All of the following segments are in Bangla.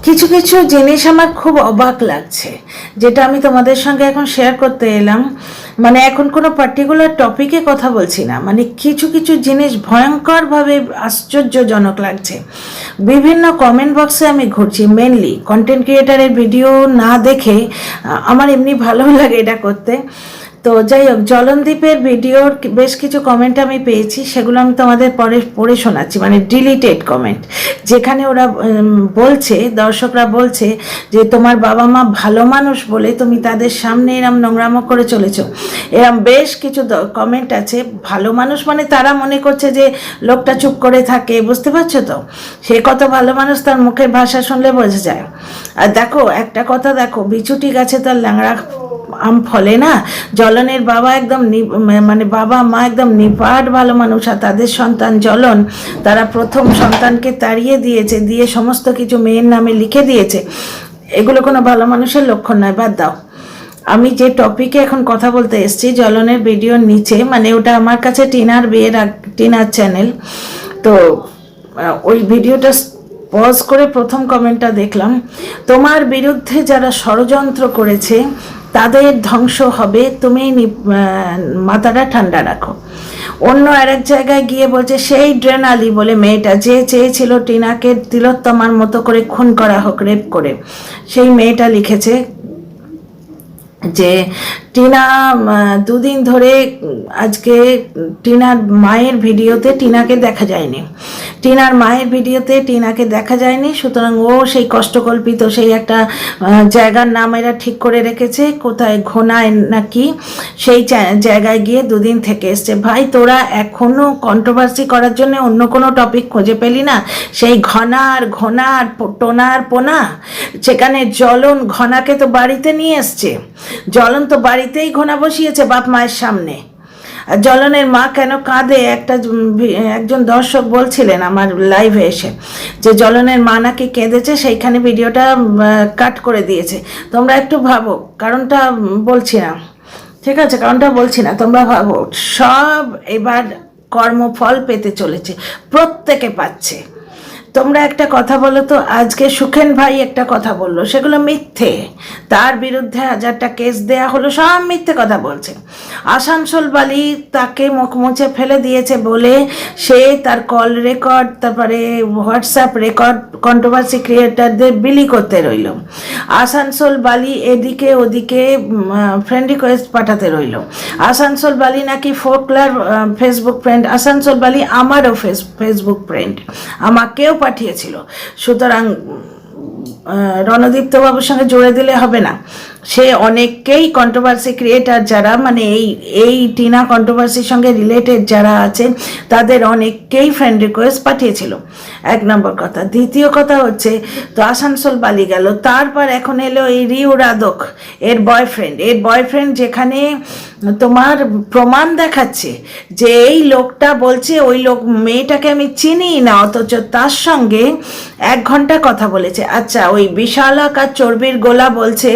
কিছু কিছু জিনিস আমার খুব অবাক লাগছে, যেটা আমি তোমাদের সঙ্গে এখন শেয়ার করতে এলাম। মানে এখন কোনো পার্টিকুলার টপিকে কথা বলছি না, মানে কিছু কিছু জিনিস ভয়ঙ্করভাবে আশ্চর্যজনক লাগছে। বিভিন্ন কমেন্ট বক্সে আমি ঘুরছি, মেনলি কন্টেন্ট ক্রিয়েটারের ভিডিও না দেখে আমার এমনি ভালো লাগে এটা করতে। তো যাই হোক, জলনদীপের ভিডিওর বেশ কিছু কমেন্ট আমি পেয়েছি, সেগুলো আমি তোমাদের পরে পড়ে শোনাচ্ছি, মানে ডিলিটেড কমেন্ট, যেখানে ওরা বলছে, দর্শকরা বলছে যে তোমার বাবা মা ভালো মানুষ বলে তুমি তাদের সামনে এরম নোংরামো করে চলেছো। এরম বেশ কিছু কমেন্ট আছে। ভালো মানুষ মানে তারা মনে করছে যে লোকটা চুপ করে থাকে, বুঝতে পারছো তো? সে কত ভালো মানুষ তার মুখের ভাষা শুনলে বোঝা যায়। আর দেখো একটা কথা, দেখো বিছুটি গাছে তার ল্যাংড়া আম ফলে না। জলনের বাবা একদম মানে বাবা মা একদম নিপাট ভালো মানুষ, আর তাদের সন্তান জলন, তারা প্রথম সন্তানকে তাড়িয়ে দিয়েছে, দিয়ে সমস্ত কিছু মেয়ের নামে লিখে দিয়েছে। এগুলো কোনো ভালো মানুষের লক্ষণ নয়, বাদ দাও। আমি যে টপিকে এখন কথা বলতে এসেছি, জলনের ভিডিওর নিচে, মানে ওটা আমার কাছে টিনার বিয়ের টিনার চ্যানেল, তো ওই ভিডিওটা পজ করে প্রথম কমেন্টটা দেখলাম, তোমার বিরুদ্ধে যারা ষড়যন্ত্র করেছে তাদের ধ্বংস হবে, তুমি মাথাটা ঠান্ডা রাখো। অন্য আরেক জায়গায় গিয়ে বলছে সেই ড্রেন আলী বলে মেয়েটা, যে চেয়েছিল টিনাকে তিলোত্তমার মতো করে খুন করা হোক, রেপ করে, সেই মেয়েটা লিখেছে যে টিনা দুদিন ধরে আজকে টিনার মায়ের ভিডিওতে টিনাকে দেখা যায়নি, টিনার মায়ের ভিডিওতে টিনাকে দেখা যায়নি। সুতরাং ও সেই কষ্টকল্পিত সেই একটা জায়গার নাম এরা ঠিক করে রেখেছে, কোথায় ঘোনায় নাকি, সেই জায়গায় গিয়ে দুদিন থেকে এসছে। ভাই তোরা এখনো কন্ট্রোভার্সি করার জন্য অন্য কোনো টপিক খুঁজে পেলি না? সেই ঘনার টোনার পোনা, সেখানে জলন ঘনাকে তো বাড়িতে নিয়ে এসছে, জলন তো বাড়িতেই ঘোনা বসিয়েছে বাপ মায়ের সামনে। আর জলনের মা কেন কাঁদে, একজন দর্শক বলছিলেন আমার লাইভে এসে যে জলনের মা নাকি কেঁদেছে, সেইখানে ভিডিওটা কাট করে দিয়েছে। তোমরা একটু ভাবো, কারণটা বলছি না, ঠিক আছে, কারণটা বলছি না, তোমরা ভাবো। সব এবার কর্মফল পেতে চলেছে, প্রত্যেকে পাচ্ছে। তোমরা একটা কথা বলো তো, আজকে সুখেন ভাই একটা কথা বললো, সেগুলো মিথ্যে, তার বিরুদ্ধে 1000টা কেস দেয়া হলো, সব মিথ্যে কথা বলছে। আসানসোল বালি তাকে মুখ মুছে ফেলে দিয়েছে বলে সে তার কল রেকর্ড, তারপরে হোয়াটসঅ্যাপ রেকর্ড কন্ট্রোভার্সি ক্রিয়েটারদের বিলি করতে রইল। আসানসোল বালি এদিকে ওদিকে ফ্রেন্ড রিকোয়েস্ট পাঠাতে রইল। আসানসোল বালি নাকি ফোকলার ফেসবুক ফ্রেন্ড, আসানসোল বালি আমারও ফেসবুক ফ্রেন্ড, আমাকেও পাঠিয়েছিল। সুতরাং রণদীপ্ত বাবুর সঙ্গে জুড়ে দিলে হবে না। সে অনেককেই কন্ট্রোভার্সি ক্রিয়েটার যারা, মানে এই টিনা কন্ট্রোভার্সির সঙ্গে রিলেটেড যারা আছে, তাদের অনেককেই ফ্রেন্ড রিকোয়েস্ট পাঠিয়েছিল, এক নম্বর কথা। দ্বিতীয় কথা হচ্ছে, তো আসানসোল বালি গেল, তারপর এখন এলো এই রিউ রাদক, এর বয়ফ্রেন্ড, যেখানে তোমার প্রমাণ দেখাচ্ছে যে এই লোকটা বলছে ওই মেয়েটাকে আমি চিনি না, অথচ তার সঙ্গে 1 ঘন্টা কথা বলেছে। আচ্ছা, ওই বিশালাকার চর্বির গোলা বলছে,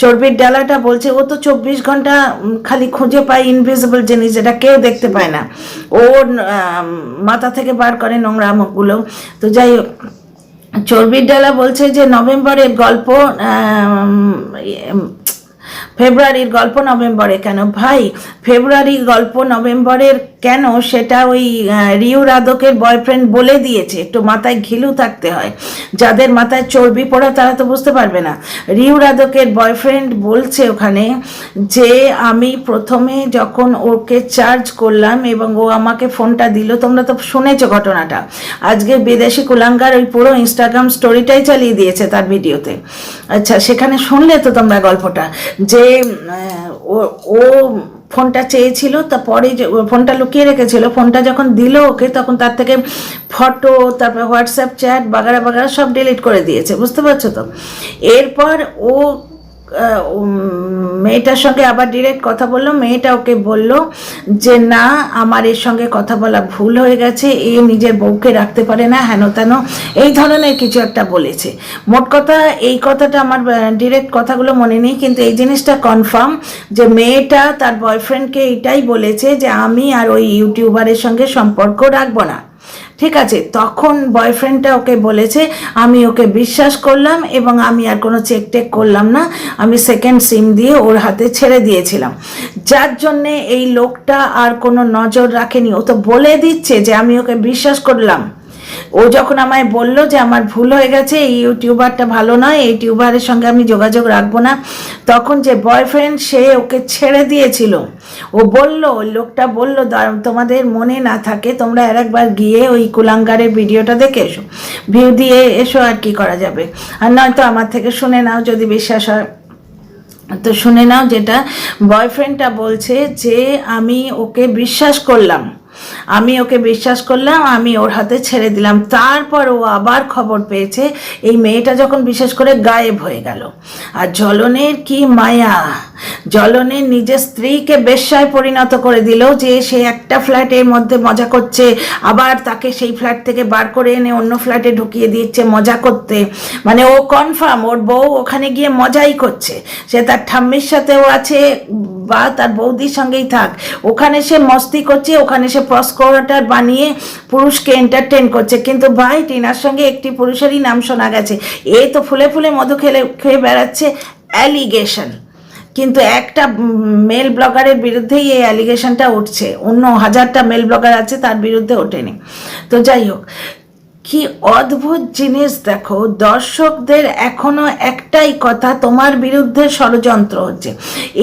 চর্বির ডালাটা বলছে ও তো 24 ঘন্টা খালি খুঁজে পায় ইনভিজিবল জিনিস, যেটা কেউ দেখতে পায় না, ওর মাথা থেকে বার করে নোংরা মুখগুলো। তো যাই হোক, চর্বির ডালা বলছে যে নভেম্বরের গল্প, ফেব্রুয়ারির গল্প নভেম্বরে কেন? ভাই, ফেব্রুয়ারির গল্প নভেম্বরের কেন সেটা ওই রিউ রাদকের বয়ফ্রেন্ড বলে দিয়েছে। একটু মাথায় ঘিলু থাকতে হয়, যাদের মাথায় চর্বি পড়া তারা তো বুঝতে পারবে না। রিউ রাদকের বয়ফ্রেন্ড বলছে ওখানে যে আমি প্রথমে যখন ওকে চার্জ করলাম এবং ও আমাকে ফোনটা দিল, তোমরা তো শুনেছো ঘটনাটা, আজকে বিদেশি কুলাঙ্গার ওই পুরো ইনস্টাগ্রাম স্টোরিটাই চালিয়ে দিয়েছে তার ভিডিওতে। আচ্ছা, সেখানে শুনলে তো তোমরা গল্পটা, যে ও ফোনটা চেয়েছিল, তারপরে ফোনটা লুকিয়ে রেখেছিল, ফোনটা যখন দিল ওকে তখন তার থেকে ফটো, তারপরে হোয়াটসঅ্যাপ চ্যাট বাগারা বাগারা সব ডিলিট করে দিয়েছে, বুঝতে পারছো তো? এরপর ও মেয়েটার সঙ্গে আবার ডিরেক্ট কথা বললো, মেয়েটা ওকে বলল যে না, আমার এর সঙ্গে কথা বলা ভুল হয়ে গেছে, এ নিজের বউকে রাখতে পারে না, হেন তেন এই ধরনের কিছু একটা বলেছে। মোট কথা, এই কথাটা আমার ডিরেক্ট কথাগুলো মনে নেই, কিন্তু এই জিনিসটা কনফার্ম যে মেয়েটা তার বয়ফ্রেন্ডকে এইটাই বলেছে যে আমি আর ওই ইউটিউবারের সঙ্গে সম্পর্ক রাখবো না, ঠিক আছে, তখন বয়ফ্রেন্ডটা ওকে বলেছে আমি ওকে বিশ্বাস করলাম এবং আমি আর কোনো চেক টেক করলাম না, আমি সেকেন্ড সিম দিয়ে ওর হাতে ছেড়ে দিয়েছিলাম, যার জন্যে এই লোকটা আর কোনো নজর রাখেনি। ও তো বলে দিচ্ছে যে আমি ওকে বিশ্বাস করলাম। ও যখন আমায় বলল যে আমার ভুল হয়ে গেছে, এই ইউটিউবারটা ভালো নয়, এই ইউটিউবারের সঙ্গে আমি যোগাযোগ রাখবো না, তখন যে বয়ফ্রেন্ড সে ওকে ছেড়ে দিয়েছিল। ও বলল, ওই লোকটা বলল তোমাদের মনে না থাকে তোমরা একবার গিয়ে ওই কুলাঙ্গারের ভিডিওটা দেখে এসো, ভিউ দিয়ে এসো, আর কি করা যাবে, আর নয়তো আমার থেকে শুনে নাও যদি বিশ্বাস হয় তো শুনে নাও। যেটা বয়ফ্রেন্ডটা বলছে যে আমি ওকে বিশ্বাস করলাম, আমি ওকে বিশ্বাস করলাম, আমি ওর হাতে ছেড়ে দিলাম। তারপর ও আবার খবর পেয়েছে এই মেয়েটা যখন বিশেষ করে গায়েব হয়ে গেল। আর জ্বলনের কি মায়া, জ্বলনের নিজের স্ত্রীকে বেশ্যায় পরিণত করে দিল, যে সে একটা ফ্ল্যাটের মধ্যে মজা করছে, আবার তাকে সেই ফ্ল্যাট থেকে বার করে এনে অন্য ফ্ল্যাটে ঢুকিয়ে দিচ্ছে মজা করতে। মানে ও কনফার্ম ওর বউ ওখানে গিয়ে মজাই করছে, সে তার ঠাম্মির সাথেও আছে বা তার বৌদির সঙ্গেই থাক, ওখানে সে মস্তি করছে, ওখানে সে প্রস্কোয়াটার বানিয়ে পুরুষকে এন্টারটেন করছে। কিন্তু ভাই টিনার সঙ্গে একটি পুরুষেরই নাম শোনা গেছে, এ তো ফুলে ফুলে মধু খেয়ে বেড়াচ্ছে, অ্যালিগেশন। কিন্তু একটা মেল ব্লগারের বিরুদ্ধেই এই অ্যালিগেশনটা উঠছে, অন্য হাজারটা মেল ব্লগার আছে তার বিরুদ্ধে ওঠেনি। তো যাই হোক, কি অদ্ভুত জিনিস দেখো, দর্শকদের এখনো একটাই কথা, তোমার বিরুদ্ধে ষড়যন্ত্র হচ্ছে।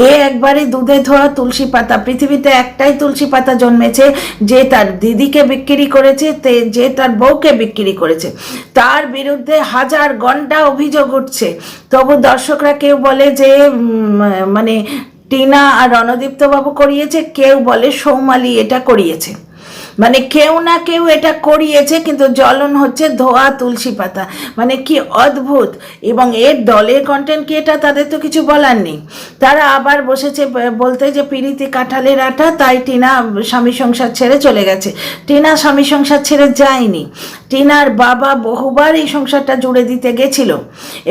এ একবারে দুধে ধোয়া তুলসী পাতা, পৃথিবীতে একটাই তুলসী পাতা জন্মেছে, যে তার দিদিকে বিক্রি করেছে, যে তার বউকে বিক্রি করেছে, তার বিরুদ্ধে হাজার ঘন্টা অভিযোগ উঠছে। তবু দর্শকরা কেউ বলে যে মানে টিনা আর রণদীপ্ত বাবু করিয়েছে, কেউ বলে সৌমালি এটা করিয়েছে, মানে কেউ না কেউ এটা করিয়েছে, কিন্তু জ্বলন হচ্ছে ধোয়া তুলসী পাতা। মানে কি অদ্ভুত। এবং এর দলের কন্টেন্ট কি এটা, তাদের তো কিছু বলার নেই। তারা আবার বসেছে বলতে যে পিরিতি কাঁঠালের আটা, তাই টিনা স্বামী সংসার ছেড়ে চলে গেছে। টিনা স্বামী সংসার ছেড়ে যায়নি, টিনার বাবা বহুবার এই সংসারটা জুড়ে দিতে গেছিল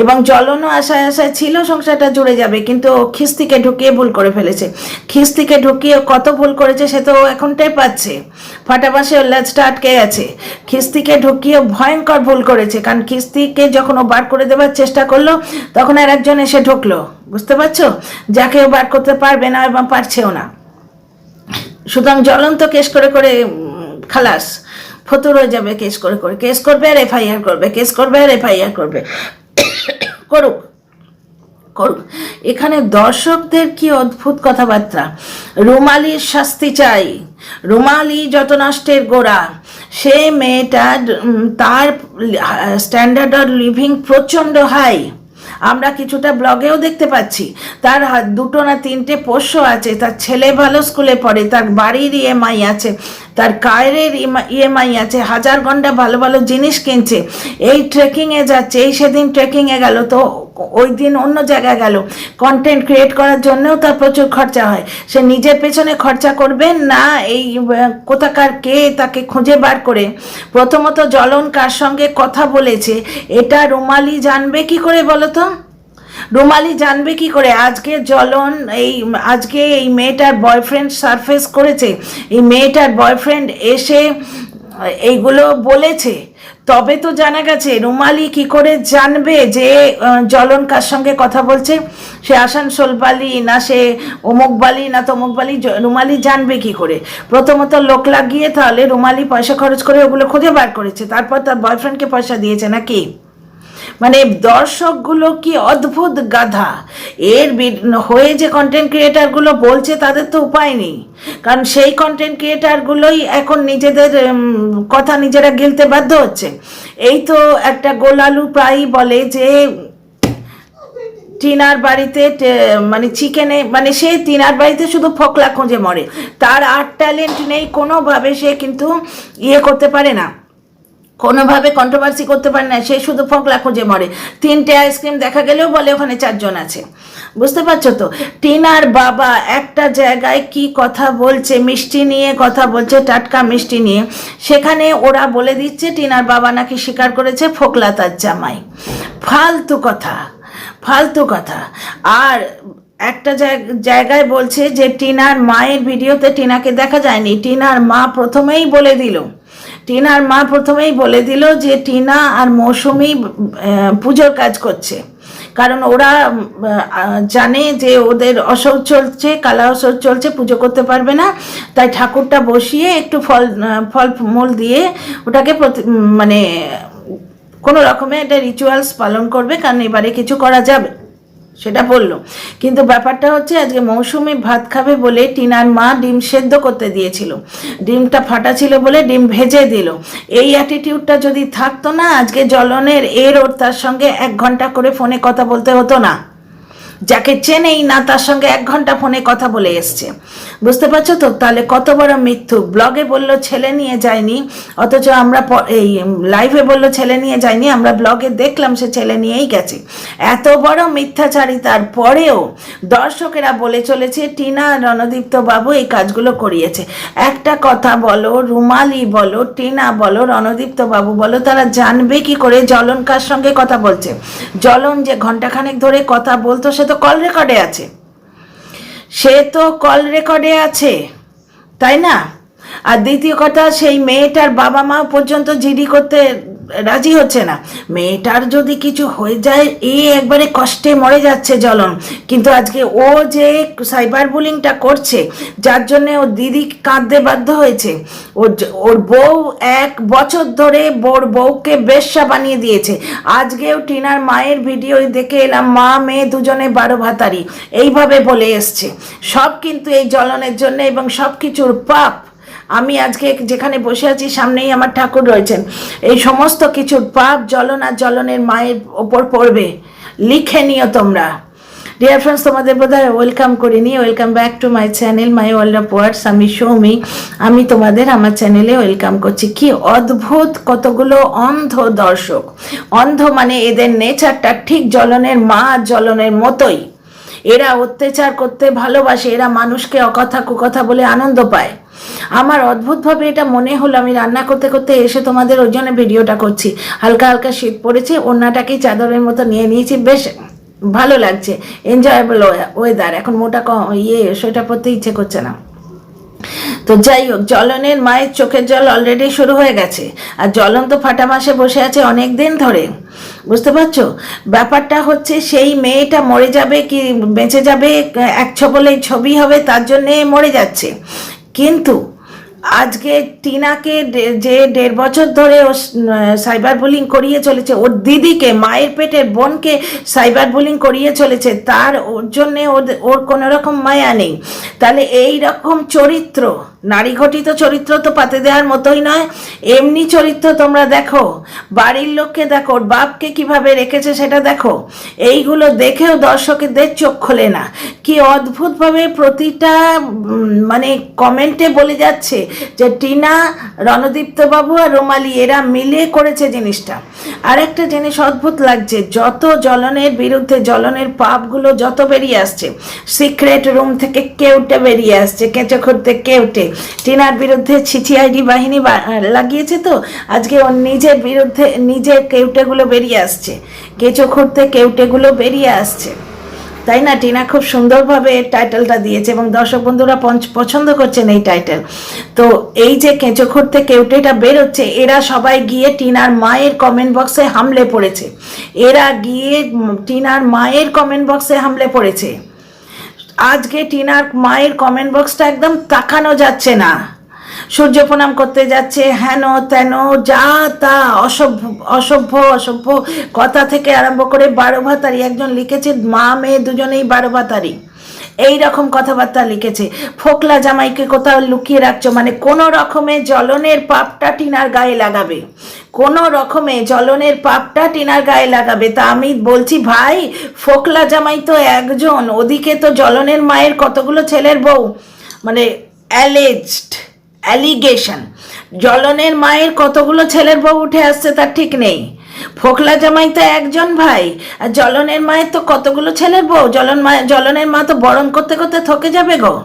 এবং জ্বলনও আশায় আশায় ছিল সংসারটা জুড়ে যাবে, কিন্তু খিস্তিকে ঢুকিয়ে ভুল করে ফেলেছে। খিস্তিকে ঢুকিয়ে কত ভুল করেছে সে তো এখন টের পাচ্ছে, ফাটাবাসে ওর লেজটা আটকে গেছে। খিস্তিকে ঢুকিয়ে ভয়ঙ্কর ভুল করেছে, কারণ খিস্তিকে যখন ও বার করে দেওয়ার চেষ্টা করলো তখন আর একজন এসে ঢুকলো, বুঝতে পারছো, যাকে ও বার করতে পারবে না এবং পারছেও না। সুতরাং জ্বলন তো কেস করে করে খালাস, ফতুর হয়ে যাবে, কেস করে করে, কেস করবে আর এফআইআর করবে, কেস করবে আর এফআইআর করবে, করুক করুক। এখানে দর্শকদের কি অদ্ভুত কথাবার্তা। রুমালির শাস্তি চাই, রুমালি যত নষ্টের গোড়া, সে মেয়েটা তার স্ট্যান্ডার্ড অফ লিভিং প্রচণ্ড হাই, আমরা কিছুটা ব্লগেও দেখতে পাচ্ছি। তার দুটো না তিনটে পোষ্য আছে, তার ছেলে ভালো স্কুলে পড়ে, তার বাড়ির ইএমআই আছে, তার কারের ইএমআই আছে, হাজার ঘন্টা ভালো ভালো জিনিস কিনছে, এই ট্রেকিংয়ে যাচ্ছে, এই সেদিন ট্রেকিংয়ে গেল, তো ওই দিন অন্য জায়গায় গেল, কন্টেন্ট ক্রিয়েট করার জন্যও তার প্রচুর খরচা হয়। সে নিজের পেছনে খরচা করবে না, এই কোথাকার কে তাকে খুঁজে বার করে প্রথমত জ্বলন কার সঙ্গে কথা বলেছে এটা রুমালি জানবে কি করে বলো তো? রুমালি জানবে কি করে? আজকে জ্বলন আজকে এই মেয়েটার বয়ফ্রেন্ড সারফেস করেছে, এই মেয়েটার বয়ফ্রেন্ড এসে এইগুলো বলেছে, তবে তো জানা গেছে। রুমালি কি করে জানবে যে জ্বলন কার সঙ্গে কথা বলছে? সে আসানসোল বালি না, সে অমুক বালি না তমুক বালি, রুমালি জানবে কি করে? প্রথমত লোক লাগিয়ে তাহলে রুমালি পয়সা খরচ করে ওগুলো খুঁজে বার করেছে, তারপর তার বয়ফ্রেন্ডকে পয়সা দিয়েছে নাকি? মানে দর্শকগুলো কি অদ্ভুত গাধা। এর হয়ে যে কন্টেন্ট ক্রিয়েটারগুলো বলছে তাদের তো উপায় নেই, কারণ সেই কন্টেন্ট ক্রিয়েটারগুলোই এখন নিজেদের কথা নিজেরা গিলতে বাধ্য হচ্ছে। এই তো একটা গোলালু প্রায়ই বলে যে টিনার বাড়িতে মানে চিকেনে, মানে সে টিনার বাড়িতে শুধু ফোকলা খুঁজে মরে, তার আর্ট ট্যালেন্ট নেই কোনোভাবে, সে কিন্তু করতে পারে না, কোনোভাবে কন্ট্রোভার্সি করতে পারে না, সে শুধু ফোকলা খুঁজে মরে। তিনটে আইসক্রিম দেখা গেলেও বলে ওখানে চারজন আছে, বুঝতে পারছো তো? টিনার বাবা একটা জায়গায় কি কথা বলছে, মিষ্টি নিয়ে কথা বলছে, টাটকা মিষ্টি নিয়ে, সেখানে ওরা বলে দিচ্ছে টিনার বাবা নাকি স্বীকার করেছে ফোকলা তার জামাই। ফালতু কথা, ফালতু কথা। আর একটা জায়গায় বলছে যে টিনার মায়ের ভিডিওতে টিনাকে দেখা যায়নি, টিনার মা প্রথমেই বলে দিল, টিনার মা প্রথমেই বলে দিল যে টিনা আর মৌসুমি পুজোর কাজ করছে, কারণ ওরা জানে যে ওদের অসৌচ চলছে, কালা অসৌচ চলছে, পুজো করতে পারবে না, তাই ঠাকুরটা বসিয়ে একটু ফল মূল দিয়ে ওটাকে মানে কোনো রকমে একটা রিচুয়ালস পালন করবে, কারণ এবারে কিছু করা যাবে সেটা বললো। কিন্তু ব্যাপারটা হচ্ছে আজকে মৌসুমি ভাত খাবে বলে টিনার মা ডিম সেদ্ধ করতে দিয়েছিল, ডিমটা ফাটা ছিল বলে ডিম ভেজে দিল। এই অ্যাটিটিউডটা যদি থাকতো না, আজকে জ্বলনের ওর তার সঙ্গে 1 ঘন্টা করে ফোনে কথা বলতে হতো না। যাকে চেনেই না তার সঙ্গে 1 ঘন্টা ফোনে কথা বলে এসছে, বুঝতে পারছো তো? তাহলে কত বড় মিথ্যু। ব্লগে বললো ছেলে নিয়ে যায়নি, অথচ আমরা এই লাইভে বললো ছেলে নিয়ে যায়নি, আমরা ব্লগে দেখলাম সে ছেলে নিয়েই গেছে। এত বড় মিথ্যাচারিতার পরেও দর্শকেরা বলে চলেছে টিনা রণদীপ্ত বাবু এই কাজগুলো করিয়েছে। একটা কথা বলো, রুমালি বলো, টিনা বলো, রণদীপ্ত বাবু বলো, তারা জানবে কি করে জ্বলন কার সঙ্গে কথা বলছে? জ্বলন যে ঘন্টাখানেক ধরে কথা বলতো সে তো কল রেকর্ডে আছে, তাই না? আর দ্বিতীয় কথা, সেই মেয়েটার বাবা মা পর্যন্ত জিডি করতে রাজি হচ্ছে না। মেয়েটার যদি কিছু হয়ে যায় একবারে কষ্টে মরে যাচ্ছে জ্বলন, কিন্তু আজকে ও যে সাইবার বুলিংটা করছে, যার জন্যে ওর দিদি কাঁদতে বাধ্য হয়েছে। ওর বউ 1 বছর ধরে বউকে বেশ্যা বানিয়ে দিয়েছে। আজকেও টিনার মায়ের ভিডিও দেখে এলাম, মা মেয়ে দুজনে 12 ভাতারি এইভাবে বলে এসছে। সব কিন্তু এই জ্বলনের জন্য, এবং সব কিছুর পাপ। আমি আজকে যেখানে বসে আছি সামনেই আমার ঠাকুর রয়েছেন, এই সমস্ত কিছুর পাপ জ্বলন আর জ্বলনের মায়ের ওপর পড়বে। লিখে নিও তোমরা। ডিয়ার ফ্রেন্ডস, তোমাদের বোধহয় ওয়েলকাম করিনি। Welcome back to my channel my world of words. আমি সৌমি, আমি তোমাদের আমার চ্যানেলে ওয়েলকাম করছি। কি অদ্ভুত কতগুলো অন্ধ দর্শক। অন্ধ মানে এদের নেচারটা ঠিক জ্বলনের মা জ্বলনের মতোই। এরা অত্যাচার করতে ভালোবাসে, এরা মানুষকে অকথা কুকথা বলে আনন্দ পায়। আমার অদ্ভুতভাবে এটা মনে হলো, আমি রান্না করতে করতে এসে তোমাদের ওই জন্য ভিডিওটা করছি। হালকা হালকা শীত পড়েছে, ওড়নাটাকেই চাদরের মতো নিয়ে নিয়েছি, বেশ ভালো লাগছে, এনজয়েবল ওয়েদার। এখন মোটা সেটা পরতে ইচ্ছে করছে না। তো যাই হোক, জ্বলনের মায়ের চোখের জল অলরেডি শুরু হয়ে গেছে, আর জ্বলন তো ফাটা মাসে বসে আছে অনেক দিন ধরে, বুঝতে পারছো? ব্যাপারটা হচ্ছে সেই মেয়েটা মরে যাবে কি বেঁচে যাবে, 1 ছবলেই ছবি হবে, তার জন্যে মরে যাচ্ছে। কিন্তু আজকে টিনাকে যে 1.5 বছর ধরে ও সাইবার বুলিং করিয়ে চলেছে, ওর দিদিকে, মায়ের পেটের বোনকে সাইবার বুলিং করিয়ে চলেছে, তার ওর জন্যে ওর কোনো রকম মায়া নেই। তাহলে এই রকম চরিত্র, নারী ঘটিত চরিত্র তো পাতে দেওয়ার মতোই নয়। এমনি চরিত্র তোমরা দেখো, বাড়ির লোককে দেখো, ওর বাপকে কিভাবে রেখেছে সেটা দেখো। এইগুলো দেখেও দর্শকদের চোখ খোলে না। কি অদ্ভুতভাবে প্রতিটা মানে কমেন্টে বলে যাচ্ছে যে টিনা, রণদীপ্ত বাবু আর রুমালি এরা মিলে করেছে জিনিসটা। আর একটা জিনিস অদ্ভুত লাগছে, যত জ্বলনের বিরুদ্ধে জ্বলনের পাপগুলো যত বেরিয়ে আসছে, সিক্রেট রুম থেকে কেউটে বেরিয়ে আসছে, কেঁচো খুঁড়তে কেউটে। টিনার বিরুদ্ধে ছিছিআইডি বাহিনী লাগিয়েছে, তো আজকে ওর নিজের বিরুদ্ধে নিজের কেউটেগুলো বেরিয়ে আসছে, কেঁচো খুঁড়তে কেউটেগুলো বেরিয়ে আসছে, তাই না? টিনা খুব সুন্দরভাবে টাইটেলটা দিয়েছে এবং দর্শক বন্ধুরা পছন্দ করছেন এই টাইটেল। তো এই যে কেঁচো খুঁড়তে কেউটেটা বেরোচ্ছে, এরা সবাই গিয়ে টিনার মায়ের কমেন্ট বক্সে হামলে পড়েছে, আজকে টিনার মায়ের কমেন্ট বক্সটা একদম তাকানো যাচ্ছে না। সূর্য প্রণাম করতে যাচ্ছে, হেন তেন যা তা অসভ্য কথা থেকে আরম্ভ করে 12 ভাতারি। একজন লিখেছে মা মেয়ে দুজনেই 12 ভাতারি, এই রকম কথাবার্তা লিখেছে। ফোকলা জামাইকে কোথাও লুকিয়ে রাখছো, মানে কোনো রকমে জ্বলনের পাপটা টিনার গায়ে লাগাবে, কোনো রকমে জ্বলনের পাপটা টিনার গায়ে লাগাবে। তা আমি বলছি ভাই, ফোকলা জামাই তো একজন, ওদিকে তো জ্বলনের মায়ের কতগুলো ছেলের বউ, মানে অ্যালিগেশন, জ্বলনের মায়ের কতগুলো ছেলের বউ উঠে আসছে তার ঠিক নেই। ফোকলা জামাই তো একজন ভাই, আর জ্বলনের মায়ের তো কতগুলো ছেলের বউ। জ্বলনের মা তো বরণ করতে করতে থকে যাবে গো।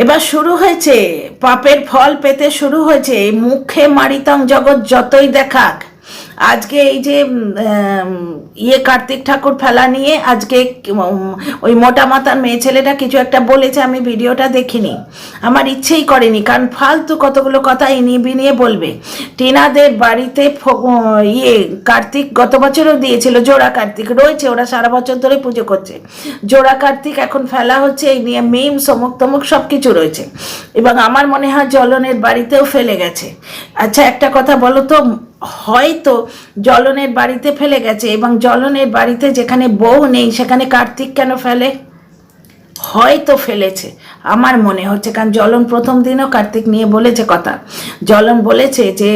এবার শুরু হয়েছে পাপের ফল পেতে শুরু হয়েছে। মুখে মারিতং জগৎ যতই দেখাক, আজকে এই যে ইয়ে কার্তিক ঠাকুর ফেলা নিয়ে আজকে ওই মোটা মাথার মেয়ে ছেলেটা কিছু একটা বলেছে, আমি ভিডিওটা দেখিনি, আমার ইচ্ছেই করেনি, কারণ ফালতু কতগুলো কথা ইনিয়ে বিনিয়ে বলবে। টিনাদের বাড়িতে ইয়ে কার্তিক গত বছরও দিয়েছিল, জোড়া কার্তিক রয়েছে, ওরা সারা বছর ধরে পুজো করছে, জোড়া কার্তিক এখন ফেলা হচ্ছে, এই নিয়ে মিম সমুক তমুক সব কিছু রয়েছে, এবং আমার মনে হয় জ্বলনের বাড়িতেও ফেলে গেছে। আচ্ছা একটা কথা বলো তো, হয়তো জ্বলনের বাড়িতে ফেলে গেছে, এবং জ্বলনের বাড়িতে যেখানে বউ নেই সেখানে কার্তিক কেন ফেলে? হয়তো ফেলেছে আমার মনে হচ্ছে, কারণ জ্বলন প্রথম দিনও কার্তিক নিয়ে বলেছে কথা। জ্বলন বলেছে যে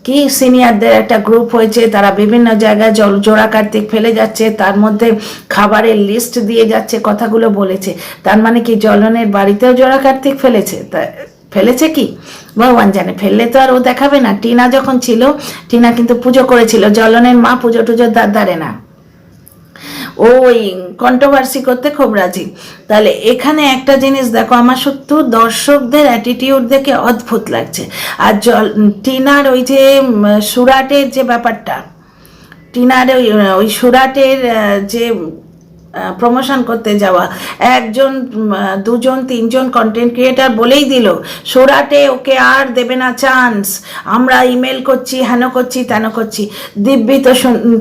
কি সিনিয়রদের একটা গ্রুপ হয়েছে, তারা বিভিন্ন জায়গায় জোড়া কার্তিক ফেলে যাচ্ছে, তার মধ্যে খাবারের লিস্ট দিয়ে যাচ্ছে, কথাগুলো বলেছে। তার মানে কি জ্বলনের বাড়িতেও জোড়া কার্তিক ফেলেছে? তা ফেলেছে কি ভগবান জানে, ফেললে তো আর ও দেখাবে না। টিনা যখন ছিল, টিনা কিন্তু পুজো করেছিল, জ্বলনের মা পুজো টুজোর ধারে না, ওই কন্ট্রোভার্সি করতে খুব রাজি। তাহলে এখানে একটা জিনিস দেখো, আমার সত্যি দর্শকদের অ্যাটিটিউড দেখে অদ্ভুত লাগছে। আর টিনার ওই যে সুরাটের যে ব্যাপারটা, টিনার ওই সুরাটের যে প্রমোশন করতে যাওয়া, একজন দুজন তিনজন কন্টেন্ট ক্রিয়েটার বলেই দিল সুরাটে ওকে আর দেবে না চান্স, আমরা ইমেল করছি, হেন করছি তেন করছি। দিব্যি তো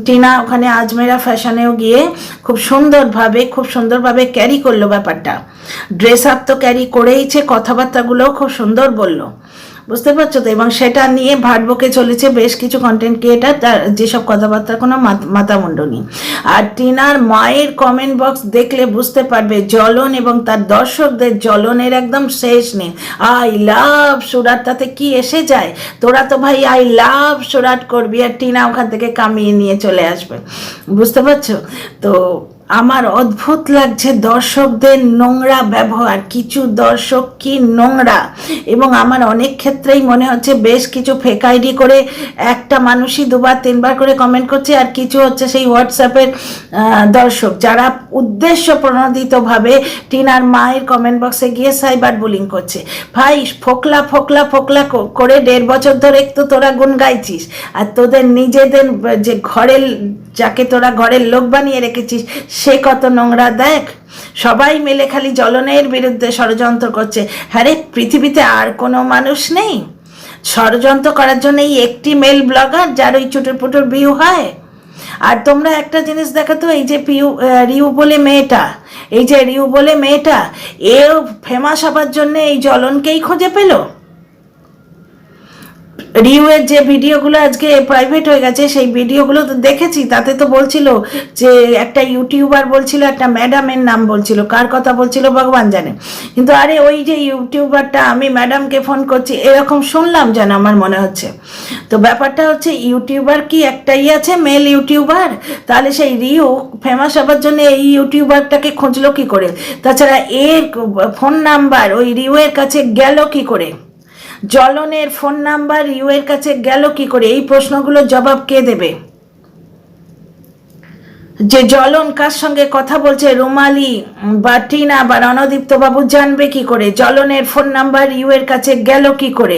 টিনা ওখানে আজমেরা ফ্যাশনেও গিয়ে খুব সুন্দরভাবে ক্যারি করলো ব্যাপারটা, ড্রেস আপ তো ক্যারি করেইছে, কথাবার্তাগুলোও খুব সুন্দর বললো, বুঝতে পারছো তো। এবং সেটা নিয়ে ভাটবকে চলেছে বেশ কিছু কন্টেন্ট ক্রিয়েটার, যেসব কথাবার্তার কোনো মাথা মুন্ড নেই। আর টিনার মায়ের কমেন্ট বক্স দেখলে বুঝতে পারবে জ্বলন এবং তার দর্শকদের জ্বলনের একদম শেষ নেই। আই লাভ সুরাট, তাতে কি এসে যায়? তোরা তো ভাই আই লাভ সুরাট করবি, আর টিনা ওখান থেকে কামিয়ে নিয়ে চলে আসবে, বুঝতে পারছো তো। আমার অদ্ভুত লাগছে দর্শকদের নোংরা ব্যবহার, কিছু দর্শক কি নোংরা, এবং আমার অনেক ক্ষেত্রেই মনে হচ্ছে বেশ কিছু ফেক আইডি করে একটা মানুষই দুবার তিনবার করে কমেন্ট করছে, আর কিছু হচ্ছে সেই হোয়াটসঅ্যাপের দর্শক যারা উদ্দেশ্য প্রণোদিতভাবে টিনার মায়ের কমেন্ট বক্সে গিয়ে সাইবার বুলিং করছে। ভাই ফোকলা ফোকলা ফোকলা করে 1.5 বছর ধরে তো তোরা গুণ গাইছিস, আর তোদের নিজেদের যে ঘরের, যাকে তোরা ঘরের লোক বানিয়ে রেখেছিস, সে কত নোংরা দেখ। সবাই মিলে খালি জ্বলনের বিরুদ্ধে ষড়যন্ত্র করছে। হ্যাঁ রে, পৃথিবীতে আর কোনো মানুষ নেই ষড়যন্ত্র করার জন্য এই একটি মেল ব্লগার যার ওই চুটুর পুটুর ভিউ হয়? আর তোমরা একটা জিনিস দেখো তো, এই যে রিউ বলে মেয়েটা, এও ফেমাস হবার জন্য এই জ্বলনকেই খুঁজে পেল। রিউয়ের যে ভিডিওগুলো আজকে প্রাইভেট হয়ে গেছে, সেই ভিডিওগুলো তো দেখেছি, তাতে তো বলছিল যে একটা ইউটিউবার বলছিল, একটা ম্যাডামের নাম বলছিল, কার কথা বলছিল ভগবান জানে, কিন্তু আরে ওই যে ইউটিউবারটা, আমি ম্যাডামকে ফোন করছি এরকম শুনলাম যেন আমার মনে হচ্ছে। তো ব্যাপারটা হচ্ছে ইউটিউবার কি একটাই আছে, মেল ইউটিউবার? তাহলে সেই রিউ ফেমাস হবার জন্য এই ইউটিউবারটাকে খুঁজলো কি করে? তাছাড়া এর ফোন নাম্বার ওই রিউয়ের কাছে গেল কি করে? জ্বলনের ফোন নাম্বার রিউয়ের কাছে গেল কি করে? এই প্রশ্নগুলোর জবাব কে দেবে? যে জ্বলন কার সঙ্গে কথা বলছে, রুমালি বা টিনা বা রণদীপ্ত বাবু জানবে কি করে? জ্বলনের ফোন নাম্বার রিউয়ের কাছে গেল কি করে?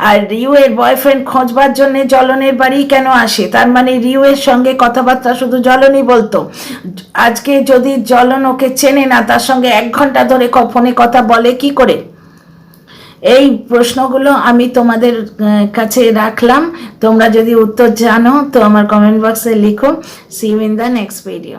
আর রিউয়ের বয়ফ্রেন্ড খোঁজবার জন্য জ্বলনের বাড়ি কেন আসে? তার মানে রিউয়ের সঙ্গে কথাবার্তা শুধু জ্বলনই বলতো। আজকে যদি জ্বলন ওকে চেনে না, তার সঙ্গে 1 ঘন্টা ধরে ফোনে কথা বলে কি করে? এই প্রশ্নগুলো আমি তোমাদের কাছে রাখলাম, তোমরা যদি উত্তর জানো তো আমার কমেন্ট বক্সে লিখো। See you in the next video.